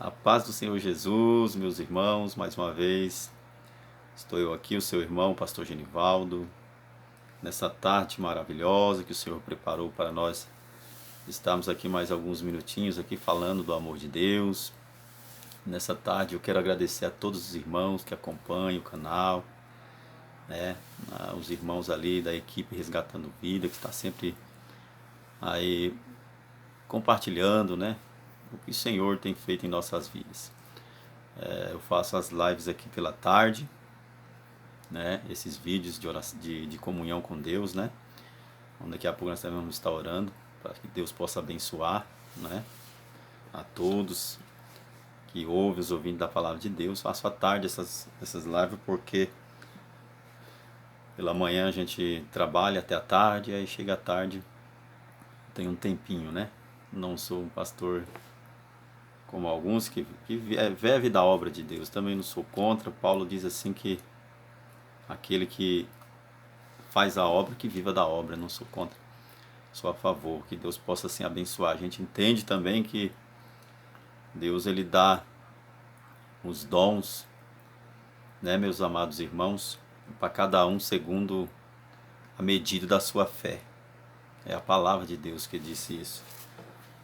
A paz do Senhor Jesus, meus irmãos, mais uma vez, estou eu aqui, o seu irmão, pastor Genivaldo, nessa tarde maravilhosa que o Senhor preparou para nós. Estamos aqui mais alguns minutinhos aqui falando do amor de Deus. Nessa tarde eu quero agradecer a todos os irmãos que acompanham o canal, né? Os irmãos ali da equipe Resgatando Vida, que está sempre aí compartilhando, né? O que o Senhor tem feito em nossas vidas. Eu faço as lives aqui pela tarde, né? Esses vídeos de, oração, de comunhão com Deus, né? Daqui a pouco nós também vamos estar orando para que Deus possa abençoar, né? A todos que ouvem, os ouvintes da palavra de Deus. Faço à tarde essas lives porque pela manhã a gente trabalha até a tarde, aí chega a tarde, tem um tempinho, né? Não sou um pastor como alguns que vive da obra de Deus, também não sou contra. Paulo diz assim que aquele que faz a obra, que viva da obra, não sou contra, sou a favor, que Deus possa assim abençoar. A gente entende também que Deus ele dá os dons, né, meus amados irmãos, para cada um segundo a medida da sua fé. É a palavra de Deus que disse isso.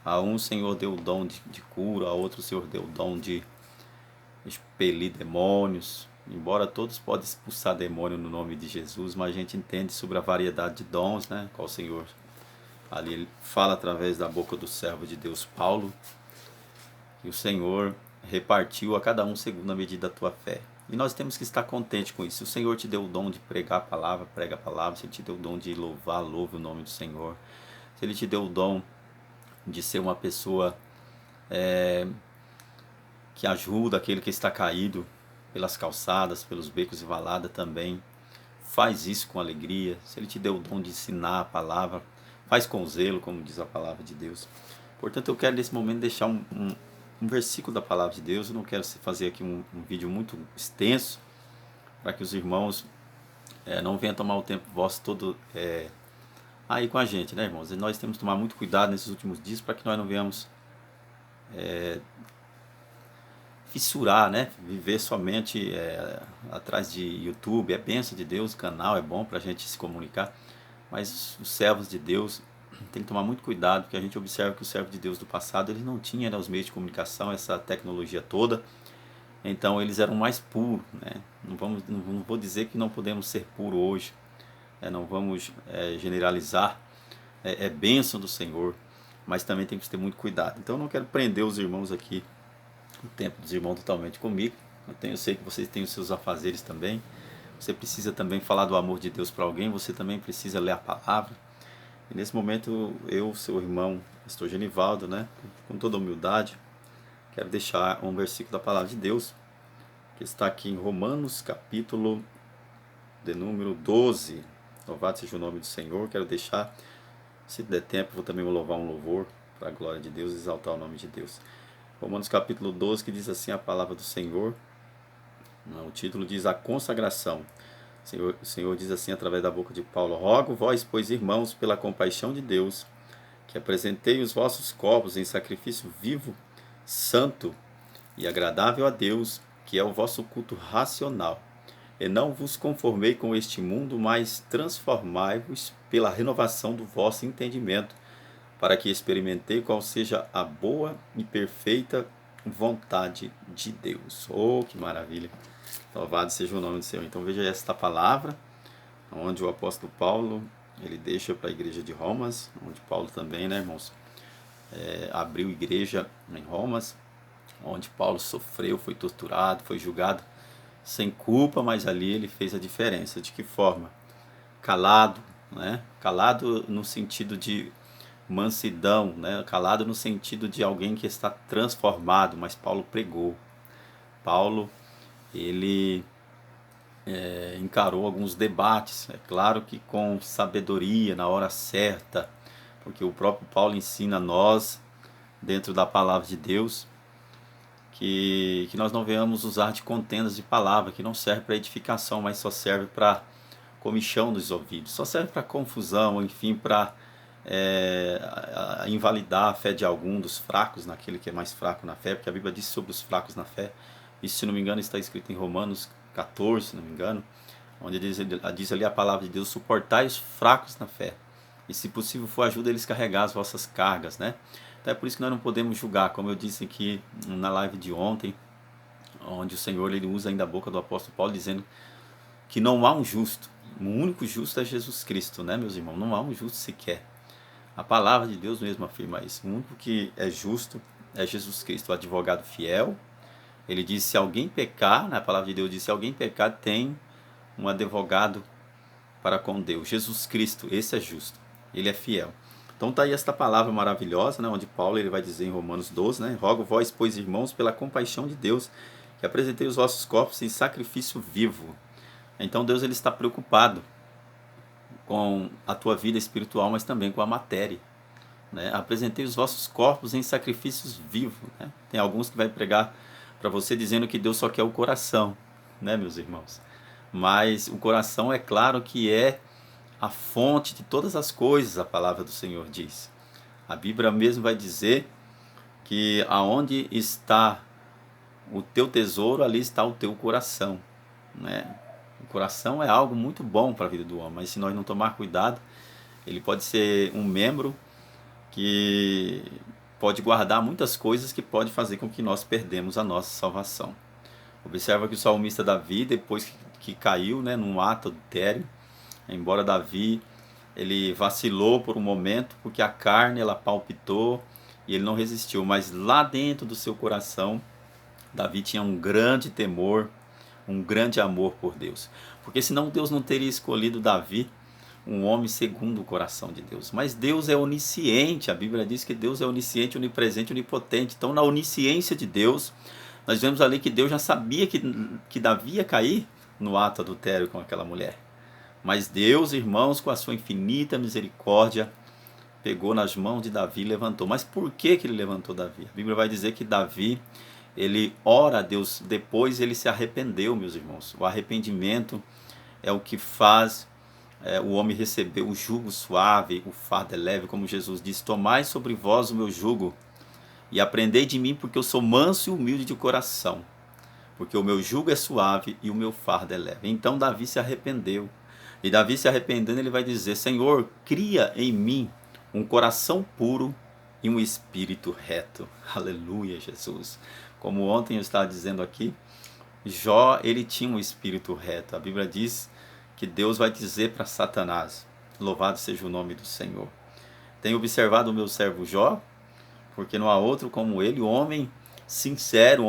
A um o Senhor deu o dom de cura, a outro o Senhor deu o dom de expelir demônios. Embora todos podem expulsar demônio no nome de Jesus, mas a gente entende sobre a variedade de dons, né? Qual o Senhor ali ele fala através da boca do servo de Deus Paulo, que o Senhor repartiu a cada um segundo a medida da tua fé. E nós temos que estar contentes com isso. Se o Senhor te deu o dom de pregar a palavra, prega a palavra. Se Ele te deu o dom de louvar, louve o nome do Senhor. Se Ele te deu o dom de ser uma pessoa que ajuda aquele que está caído pelas calçadas, pelos becos e valadas também, faz isso com alegria. Se Ele te deu o dom de ensinar a palavra, faz com zelo, como diz a palavra de Deus. Portanto, eu quero nesse momento deixar um versículo da palavra de Deus. Eu não quero fazer aqui um vídeo muito extenso, para que os irmãos não venham tomar o tempo vosso todo aí com a gente, né, irmãos? E nós temos que tomar muito cuidado nesses últimos dias para que nós não venhamos fissurar, né? Viver somente atrás de YouTube. É bênção de Deus, o canal é bom para a gente se comunicar, mas os servos de Deus tem que tomar muito cuidado, porque a gente observa que os servos de Deus do passado eles não tinham, né, os meios de comunicação, essa tecnologia toda, então eles eram mais puros, né? Não vou dizer que não podemos ser puros hoje, não vamos generalizar, é bênção do Senhor, mas também tem que ter muito cuidado. Então eu não quero prender os irmãos aqui, o tempo dos irmãos totalmente comigo. Eu sei que vocês têm os seus afazeres também. Você precisa também falar do amor de Deus para alguém. Você também precisa ler a palavra. E nesse momento eu, seu irmão, pastor Genivaldo, né, com toda humildade, quero deixar um versículo da palavra de Deus, que está aqui em Romanos, capítulo de número 12. Louvado seja o nome do Senhor. Quero deixar, se der tempo, vou também louvar um louvor para a glória de Deus, exaltar o nome de Deus. Romanos capítulo 12, que diz assim a palavra do Senhor. O título diz a consagração. O Senhor diz assim através da boca de Paulo: rogo vós, pois, irmãos, pela compaixão de Deus, que apresentei os vossos corpos em sacrifício vivo, santo e agradável a Deus, que é o vosso culto racional. E não vos conformei com este mundo, mas transformai-vos pela renovação do vosso entendimento, para que experimentei qual seja a boa e perfeita vontade de Deus. Oh, que maravilha! Louvado seja o nome do Senhor. Então veja esta palavra, onde o apóstolo Paulo, ele deixa para a igreja de Romas, onde Paulo também, né, irmãos, abriu igreja em Romas, onde Paulo sofreu, foi torturado, foi julgado sem culpa, mas ali ele fez a diferença. De que forma? Calado, né? Calado no sentido de mansidão, né? Calado no sentido de alguém que está transformado, mas Paulo pregou. Paulo, ele encarou alguns debates, é claro que com sabedoria, na hora certa, porque o próprio Paulo ensina a nós, dentro da palavra de Deus, que nós não venhamos usar de contendas de palavra, que não serve para edificação, mas só serve para comichão dos ouvidos, só serve para confusão, enfim, para invalidar a fé de algum dos fracos, naquele que é mais fraco na fé, porque a Bíblia diz sobre os fracos na fé. Isso, se não me engano, está escrito em Romanos 14, se não me engano, onde diz ali a palavra de Deus: suportai os fracos na fé, e se possível for, ajuda eles a carregar as vossas cargas, né? Então é por isso que nós não podemos julgar, como eu disse aqui na live de ontem, onde o Senhor ele usa ainda a boca do apóstolo Paulo, dizendo que não há um justo, o único justo é Jesus Cristo, né, meus irmãos? Não há um justo sequer. A palavra de Deus mesmo afirma isso. O único que é justo é Jesus Cristo, o advogado fiel. Ele diz: se alguém pecar, na palavra de Deus diz: se alguém pecar, tem um advogado para com Deus. Jesus Cristo, esse é justo. Ele é fiel. Então está aí esta palavra maravilhosa, né, onde Paulo ele vai dizer em Romanos 12, né, rogo vós, pois, irmãos, pela compaixão de Deus, que apresentei os vossos corpos em sacrifício vivo. Então Deus ele está preocupado com a tua vida espiritual, mas também com a matéria. Né? Apresentei os vossos corpos em sacrifícios vivos. Né? Tem alguns que vai pregar para você dizendo que Deus só quer o coração, né, meus irmãos? Mas o coração é claro que é a fonte de todas as coisas, a palavra do Senhor diz. A Bíblia mesmo vai dizer que aonde está o teu tesouro, ali está o teu coração. Né? O coração é algo muito bom para a vida do homem, mas se nós não tomar cuidado, ele pode ser um membro que pode guardar muitas coisas que pode fazer com que nós perdemos a nossa salvação. Observa que o salmista Davi, depois que caiu, né, num ato adultério, embora Davi ele vacilou por um momento, porque a carne ela palpitou e ele não resistiu, mas lá dentro do seu coração, Davi tinha um grande temor, um grande amor por Deus, porque senão Deus não teria escolhido Davi, um homem segundo o coração de Deus. Mas Deus é onisciente, a Bíblia diz que Deus é onisciente, onipresente, onipotente. Então, na onisciência de Deus, nós vemos ali que Deus já sabia que Davi ia cair no ato adultério com aquela mulher. Mas Deus, irmãos, com a sua infinita misericórdia, pegou nas mãos de Davi e levantou. Mas por que ele levantou Davi? A Bíblia vai dizer que Davi, ele ora a Deus, depois ele se arrependeu, meus irmãos. O arrependimento é o que faz o homem receber o jugo suave, o fardo é leve, como Jesus disse: tomai sobre vós o meu jugo e aprendei de mim, porque eu sou manso e humilde de coração, porque o meu jugo é suave e o meu fardo é leve. Então Davi se arrependeu, e Davi se arrependendo, ele vai dizer: Senhor, cria em mim um coração puro e um espírito reto. Aleluia, Jesus. Como ontem eu estava dizendo aqui, Jó, ele tinha um espírito reto. A Bíblia diz que Deus vai dizer para Satanás: louvado seja o nome do Senhor. Tenho observado o meu servo Jó, porque não há outro como ele, um homem sincero,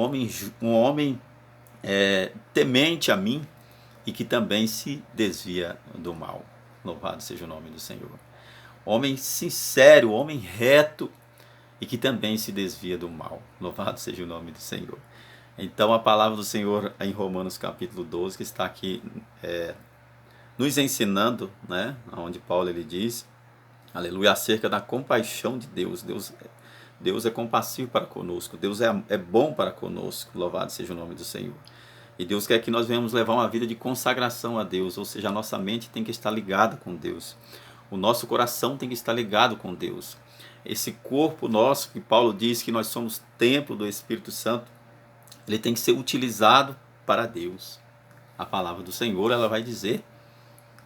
um homem temente a mim e que também se desvia do mal. Louvado seja o nome do Senhor. Homem sincero, homem reto e que também se desvia do mal. Louvado seja o nome do Senhor. Então a palavra do Senhor em Romanos capítulo 12, que está aqui nos ensinando, né, onde Paulo ele diz, aleluia, acerca da compaixão de Deus. Deus é compassivo para conosco, Deus é bom para conosco, louvado seja o nome do Senhor. E Deus quer que nós venhamos levar uma vida de consagração a Deus, ou seja, a nossa mente tem que estar ligada com Deus, o nosso coração tem que estar ligado com Deus. Esse corpo nosso, que Paulo diz que nós somos templo do Espírito Santo, ele tem que ser utilizado para Deus. A palavra do Senhor, ela vai dizer,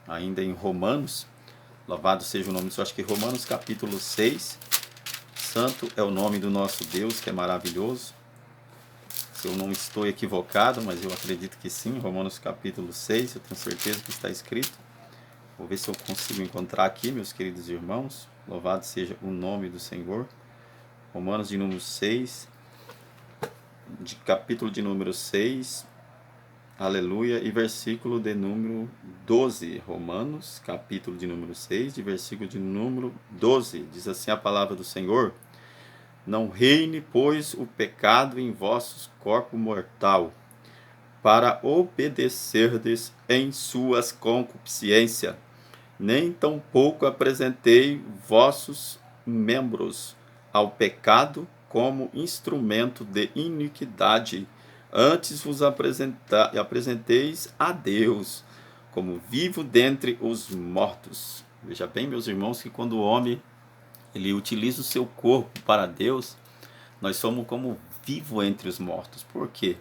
ainda em Romanos, louvado seja o nome do Senhor, acho que Romanos capítulo 6, santo é o nome do nosso Deus, que é maravilhoso. Se eu não estou equivocado, mas eu acredito que sim, Romanos capítulo 6, eu tenho certeza que está escrito. Vou ver se eu consigo encontrar aqui, meus queridos irmãos. Louvado seja o nome do Senhor. Romanos de número 6, capítulo de número 6, aleluia, e versículo de número 12. Romanos, capítulo de número 6, de versículo de número 12. Diz assim a palavra do Senhor: não reine, pois, o pecado em vossos corpos mortal, para obedecerdes em suas concupiscências, nem tampouco apresentei vossos membros ao pecado como instrumento de iniquidade, antes vos apresenteis a Deus como vivo dentre os mortos. Veja bem, meus irmãos, que quando o homem ele utiliza o seu corpo para Deus, nós somos como vivo entre os mortos. Por quê?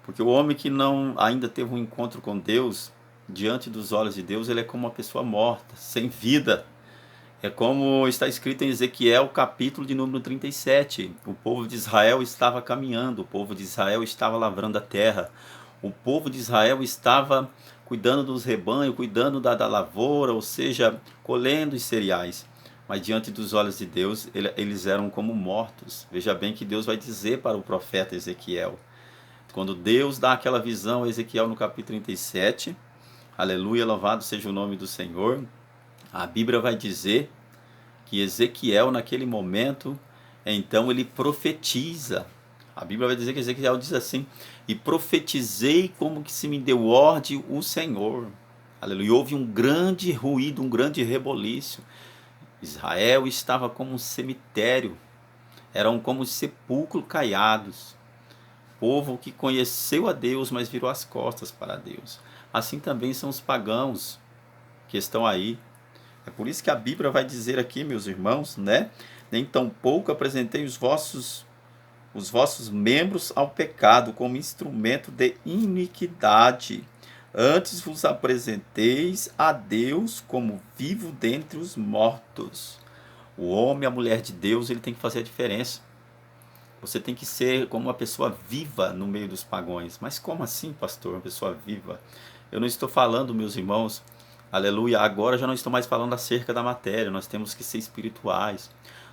Porque o homem que não ainda teve um encontro com Deus, diante dos olhos de Deus, ele é como uma pessoa morta, sem vida. É como está escrito em Ezequiel, capítulo de número 37. O povo de Israel estava caminhando, o povo de Israel estava lavrando a terra, o povo de Israel estava cuidando dos rebanhos, cuidando da lavoura, ou seja, colhendo os cereais. Mas diante dos olhos de Deus, eles eram como mortos. Veja bem que Deus vai dizer para o profeta Ezequiel. Quando Deus dá aquela visão a Ezequiel no capítulo 37, aleluia, louvado seja o nome do Senhor, a Bíblia vai dizer que Ezequiel, naquele momento, então ele profetiza. A Bíblia vai dizer que Ezequiel diz assim: e profetizei como que se me deu ordem o Senhor. Aleluia. Houve um grande ruído, um grande reboliço. Israel estava como um cemitério, eram como sepulcros caiados. Povo que conheceu a Deus, mas virou as costas para Deus. Assim também são os pagãos que estão aí. É por isso que a Bíblia vai dizer aqui, meus irmãos, né? Nem tampouco apresentei os vossos membros ao pecado como instrumento de iniquidade. Antes vos apresenteis a Deus como vivo dentre os mortos. O homem, a mulher de Deus, ele tem que fazer a diferença. Você tem que ser como uma pessoa viva no meio dos pagões. Mas como assim, pastor, uma pessoa viva? Eu não estou falando, meus irmãos, aleluia, agora já não estou mais falando acerca da matéria. Nós temos que ser espirituais.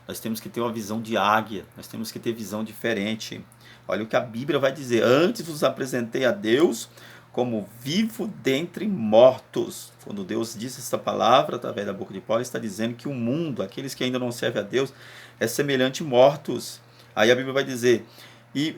Nós temos que ter uma visão de águia. Nós temos que ter visão diferente. Olha o que a Bíblia vai dizer. Antes vos apresentei a Deus como vivo dentre mortos. Quando Deus diz essa palavra, através da boca de Paulo, está dizendo que o mundo, aqueles que ainda não servem a Deus, é semelhante a mortos. Aí a Bíblia vai dizer, e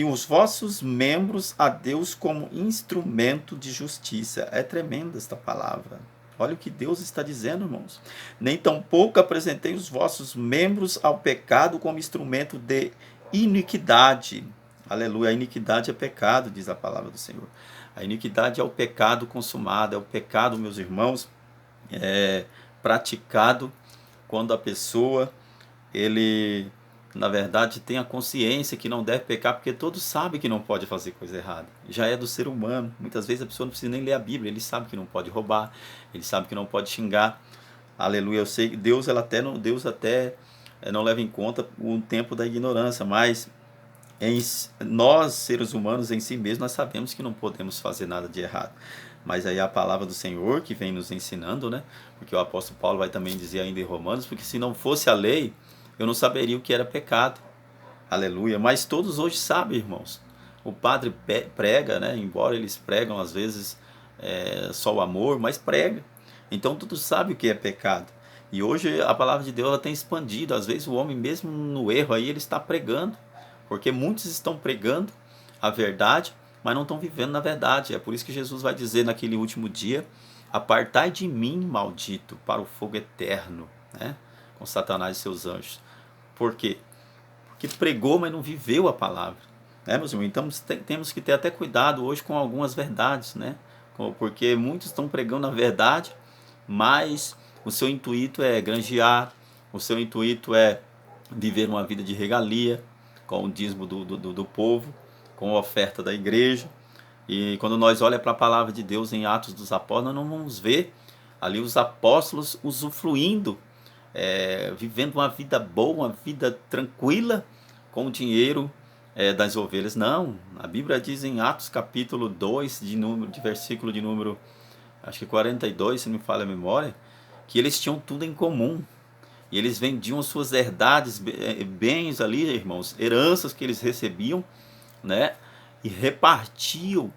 os vossos membros a Deus como instrumento de justiça. É tremenda esta palavra. Olha o que Deus está dizendo, irmãos. Nem tampouco apresentei os vossos membros ao pecado como instrumento de iniquidade. Aleluia, a iniquidade é pecado, diz a palavra do Senhor. A iniquidade é o pecado consumado, é o pecado, meus irmãos, praticado quando a pessoa, ele, na verdade, tem a consciência que não deve pecar, porque todos sabem que não pode fazer coisa errada. Já é do ser humano. Muitas vezes a pessoa não precisa nem ler a Bíblia, ele sabe que não pode roubar, ele sabe que não pode xingar. Aleluia, eu sei que Deus até não leva em conta o tempo da ignorância, mas nós, seres humanos em si mesmos, nós sabemos que não podemos fazer nada de errado. Mas aí a palavra do Senhor que vem nos ensinando, né? Porque o apóstolo Paulo vai também dizer ainda em Romanos, porque se não fosse a lei, eu não saberia o que era pecado. Aleluia. Mas todos hoje sabem, irmãos. O padre prega, né? Embora eles pregam às vezes só o amor, mas prega. Então todos sabem o que é pecado. E hoje a palavra de Deus ela tem expandido. Às vezes o homem mesmo no erro aí ele está pregando. Porque muitos estão pregando a verdade, mas não estão vivendo na verdade. É por isso que Jesus vai dizer naquele último dia, apartai de mim, maldito, para o fogo eterno, né? Com Satanás e seus anjos. Por quê? Porque pregou, mas não viveu a palavra, né, meus irmãos? Então temos que ter até cuidado hoje com algumas verdades, né? Porque muitos estão pregando a verdade, mas o seu intuito é granjear, o seu intuito é viver uma vida de regalia, com o dízimo do povo, com a oferta da igreja. E quando nós olhamos para a palavra de Deus em Atos dos Apóstolos, nós não vamos ver ali os apóstolos usufruindo, vivendo uma vida boa, uma vida tranquila, com o dinheiro das ovelhas. Não, a Bíblia diz em Atos capítulo 2, de versículo de número, acho que 42, se não me falha a memória, que eles tinham tudo em comum. E eles vendiam suas herdades, bens ali, irmãos, heranças que eles recebiam, né? E repartiam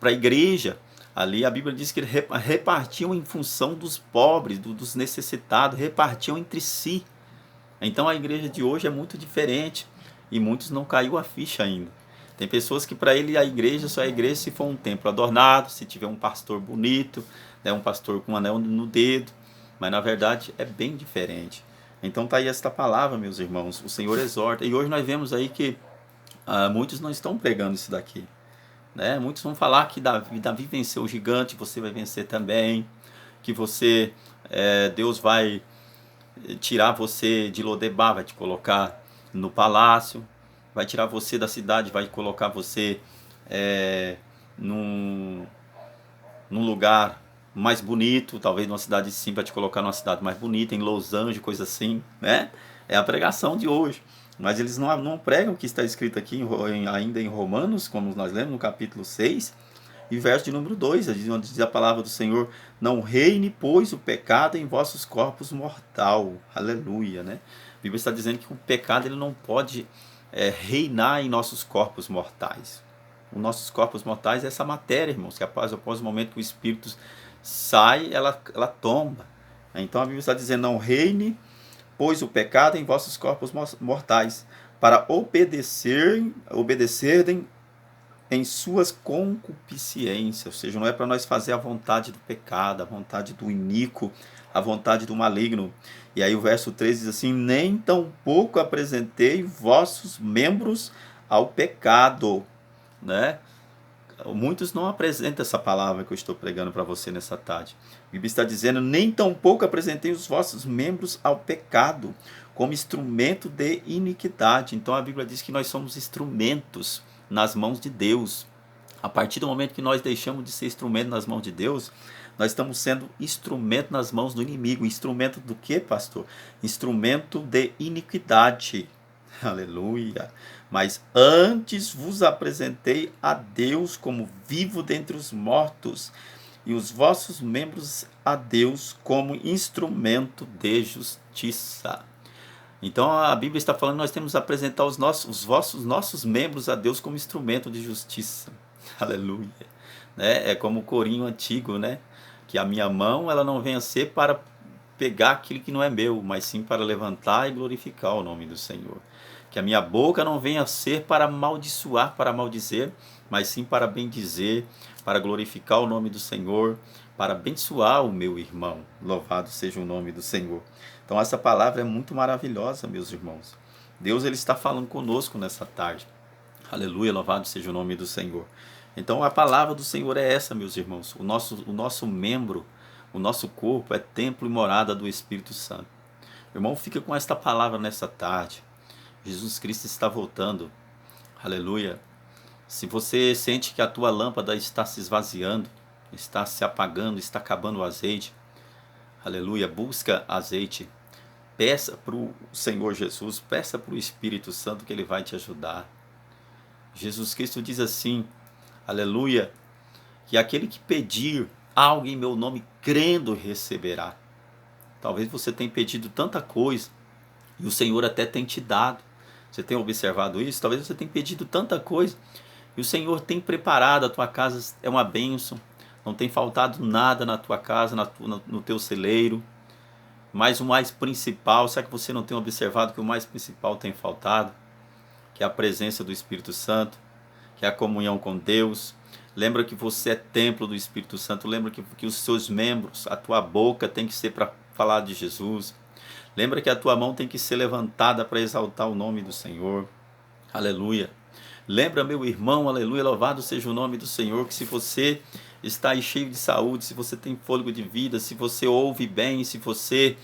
para a igreja. Ali a Bíblia diz que eles repartiam em função dos pobres, dos necessitados, repartiam entre si. Então a igreja de hoje é muito diferente e muitos não caiu a ficha ainda. Tem pessoas que para ele a igreja só é igreja se for um templo adornado, se tiver um pastor bonito, né? Um pastor com um anel no dedo. Mas na verdade é bem diferente. Então está aí esta palavra, meus irmãos. O Senhor exorta. E hoje nós vemos aí que muitos não estão pregando isso daqui, né? Muitos vão falar que Davi venceu o gigante, você vai vencer também. Que Deus vai tirar você de Lodebar, vai te colocar no palácio, vai tirar você da cidade, vai colocar você num, num lugar mais bonito, talvez numa cidade sim, para te colocar numa cidade mais bonita, em Los Angeles, coisa assim, né? É a pregação de hoje. Mas eles não pregam o que está escrito aqui ainda em Romanos, como nós lemos no capítulo 6, e verso de número 2, onde diz a palavra do Senhor: não reine, pois, o pecado em vossos corpos mortal. Aleluia, né? A Bíblia está dizendo que o pecado ele não pode reinar em nossos corpos mortais. Os nossos corpos mortais é essa matéria, irmãos, que após o momento que o Espírito sai, ela tomba. Então a Bíblia está dizendo: não reine, pois, o pecado em vossos corpos mortais, para obedecerem em suas concupiscências. Ou seja, não é para nós fazer a vontade do pecado, a vontade do iníquo, a vontade do maligno. E aí o verso 3 diz assim: nem tampouco apresentei vossos membros ao pecado, né? Muitos não apresentam essa palavra que eu estou pregando para você nessa tarde. A Bíblia está dizendo: nem tampouco apresentei os vossos membros ao pecado, como instrumento de iniquidade. Então a Bíblia diz que nós somos instrumentos nas mãos de Deus. A partir do momento que nós deixamos de ser instrumento nas mãos de Deus, nós estamos sendo instrumento nas mãos do inimigo. Instrumento do que, pastor? Instrumento de iniquidade. Aleluia. Mas antes vos apresentei a Deus como vivo dentre os mortos, e os vossos membros a Deus como instrumento de justiça. Então a Bíblia está falando que nós temos que apresentar os nossos membros a Deus como instrumento de justiça. Aleluia. Né? É como o corinho antigo, né? Que a minha mão ela não venha ser para pegar aquilo que não é meu, mas sim para levantar e glorificar o nome do Senhor. Que a minha boca não venha ser para amaldiçoar, para maldizer, mas sim para bendizer, para glorificar o nome do Senhor, para abençoar o meu irmão. Louvado seja o nome do Senhor. Então essa palavra é muito maravilhosa, meus irmãos. Deus ele está falando conosco nessa tarde. Aleluia, louvado seja o nome do Senhor. Então a palavra do Senhor é essa, meus irmãos. O nosso membro, o nosso corpo é templo e morada do Espírito Santo. Irmão, fica com esta palavra nessa tarde. Jesus Cristo está voltando. Aleluia. Se você sente que a tua lâmpada está se esvaziando, está se apagando, está acabando o azeite, aleluia, busca azeite. Peça para o Senhor Jesus, peça para o Espírito Santo que Ele vai te ajudar. Jesus Cristo diz assim, aleluia, que aquele que pedir algo em meu nome, crendo, receberá. Talvez você tenha pedido tanta coisa e o Senhor até tem te dado. Você tem observado isso? Talvez você tenha pedido tanta coisa e o Senhor tem preparado, a tua casa é uma bênção, não tem faltado nada na tua casa, no teu celeiro. Mas o mais principal, será que você não tem observado que o mais principal tem faltado? Que é a presença do Espírito Santo, que é a comunhão com Deus. Lembra que você é templo do Espírito Santo, lembra que os seus membros, a tua boca tem que ser para falar de Jesus. Lembra que a tua mão tem que ser levantada para exaltar o nome do Senhor. Aleluia. Lembra, meu irmão, aleluia, louvado seja o nome do Senhor, que se você está aí cheio de saúde, se você tem fôlego de vida, se você ouve bem, se você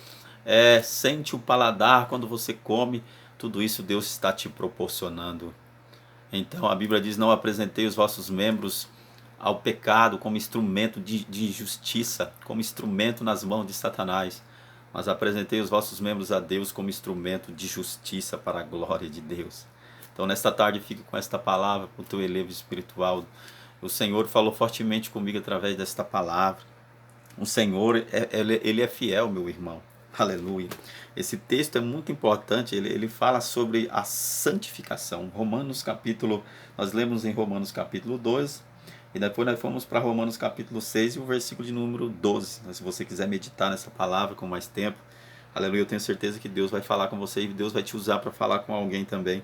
sente o paladar quando você come, tudo isso Deus está te proporcionando. Então a Bíblia diz: não apresentei os vossos membros ao pecado como instrumento de injustiça, como instrumento nas mãos de Satanás, mas apresentei os vossos membros a Deus como instrumento de justiça para a glória de Deus. Então nesta tarde fique com esta palavra para o teu elevo espiritual. O Senhor falou fortemente comigo através desta palavra. O Senhor, Ele é fiel, meu irmão. Aleluia. Esse texto é muito importante, ele fala sobre a santificação. Nós lemos em Romanos capítulo 2, e depois nós fomos para Romanos capítulo 6 e o versículo de número 12. Se você quiser meditar nessa palavra com mais tempo, aleluia, eu tenho certeza que Deus vai falar com você e Deus vai te usar para falar com alguém também.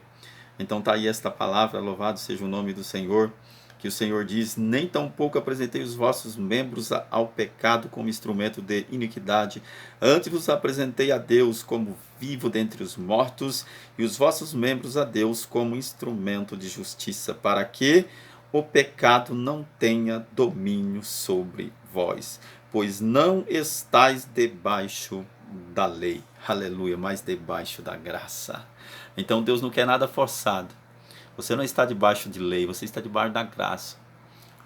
Então tá aí esta palavra, louvado seja o nome do Senhor, que o Senhor diz: nem tampouco apresentei os vossos membros ao pecado como instrumento de iniquidade, antes vos apresentei a Deus como vivo dentre os mortos, e os vossos membros a Deus como instrumento de justiça, para que o pecado não tenha domínio sobre vós, pois não estáis debaixo da lei, aleluia, mas debaixo da graça. Então Deus não quer nada forçado. Você não está debaixo de lei, você está debaixo da graça.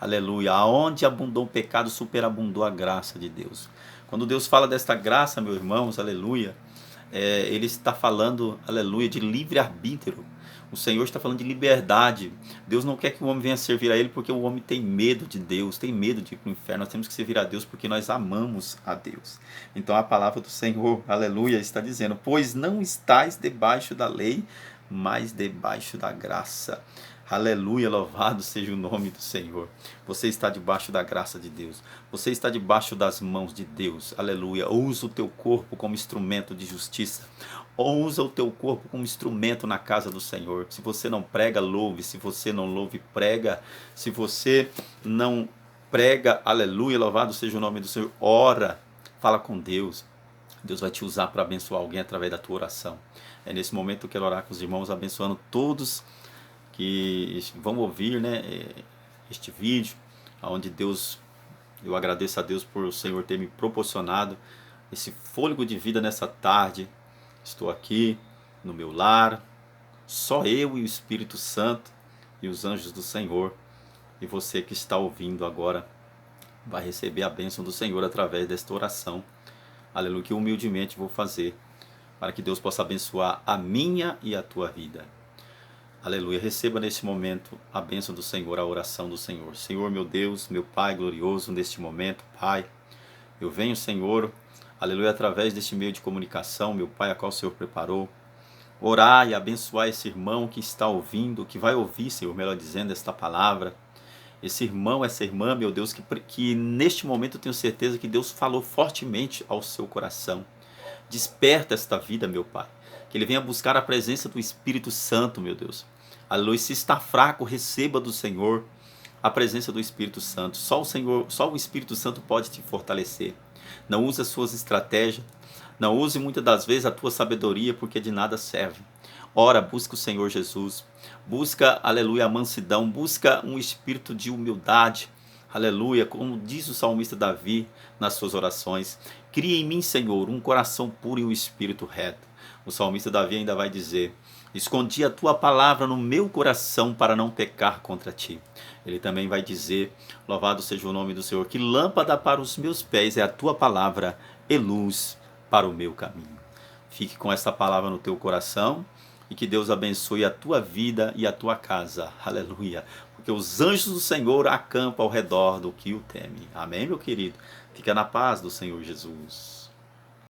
Aleluia. Aonde abundou o pecado, superabundou a graça de Deus. Quando Deus fala desta graça, meus irmãos, aleluia, ele está falando, aleluia, de livre-arbítrio. O Senhor está falando de liberdade. Deus não quer que o homem venha servir a Ele porque o homem tem medo de Deus, tem medo de ir para o inferno. Nós temos que servir a Deus porque nós amamos a Deus. Então a palavra do Senhor, aleluia, está dizendo: pois não estáis debaixo da lei, mas debaixo da graça. Aleluia, louvado seja o nome do Senhor. Você está debaixo da graça de Deus. Você está debaixo das mãos de Deus. Aleluia. Usa o teu corpo como instrumento de justiça. Ou usa o teu corpo como instrumento na casa do Senhor. Se você não prega, louve. Se você não louve, prega. Se você não prega, aleluia, louvado seja o nome do Senhor. Ora, fala com Deus. Deus vai te usar para abençoar alguém através da tua oração. É nesse momento que eu quero orar com os irmãos, abençoando todos que vão ouvir, né, este vídeo, onde eu agradeço a Deus por o Senhor ter me proporcionado esse fôlego de vida nessa tarde. Estou aqui no meu lar, só eu e o Espírito Santo e os anjos do Senhor. E você que está ouvindo agora vai receber a bênção do Senhor através desta oração. Aleluia, que humildemente vou fazer para que Deus possa abençoar a minha e a tua vida. Aleluia, receba neste momento a bênção do Senhor, a oração do Senhor. Senhor, meu Deus, meu Pai glorioso, neste momento, Pai, eu venho, Senhor, aleluia, através deste meio de comunicação, meu Pai, a qual o Senhor preparou, orar e abençoar esse irmão que está ouvindo, que vai ouvir, Senhor, melhor dizendo, esta palavra. Esse irmão, essa irmã, meu Deus, que neste momento eu tenho certeza que Deus falou fortemente ao seu coração. Desperta esta vida, meu Pai. Que ele venha buscar a presença do Espírito Santo, meu Deus. Aleluia. Se está fraco, receba do Senhor a presença do Espírito Santo. Só o Espírito Santo pode te fortalecer. Não use as suas estratégias. Não use muitas das vezes a tua sabedoria, porque de nada serve. Ora, busca o Senhor Jesus. Busca, aleluia, a mansidão. Busca um espírito de humildade. Aleluia, como diz o salmista Davi nas suas orações. Cria em mim, Senhor, um coração puro e um espírito reto. O salmista Davi ainda vai dizer: escondi a tua palavra no meu coração para não pecar contra ti. Ele também vai dizer, louvado seja o nome do Senhor, que lâmpada para os meus pés é a tua palavra e luz para o meu caminho. Fique com essa palavra no teu coração e que Deus abençoe a tua vida e a tua casa. Aleluia. Porque os anjos do Senhor acampam ao redor do que o teme. Amém, meu querido? Fica na paz do Senhor Jesus.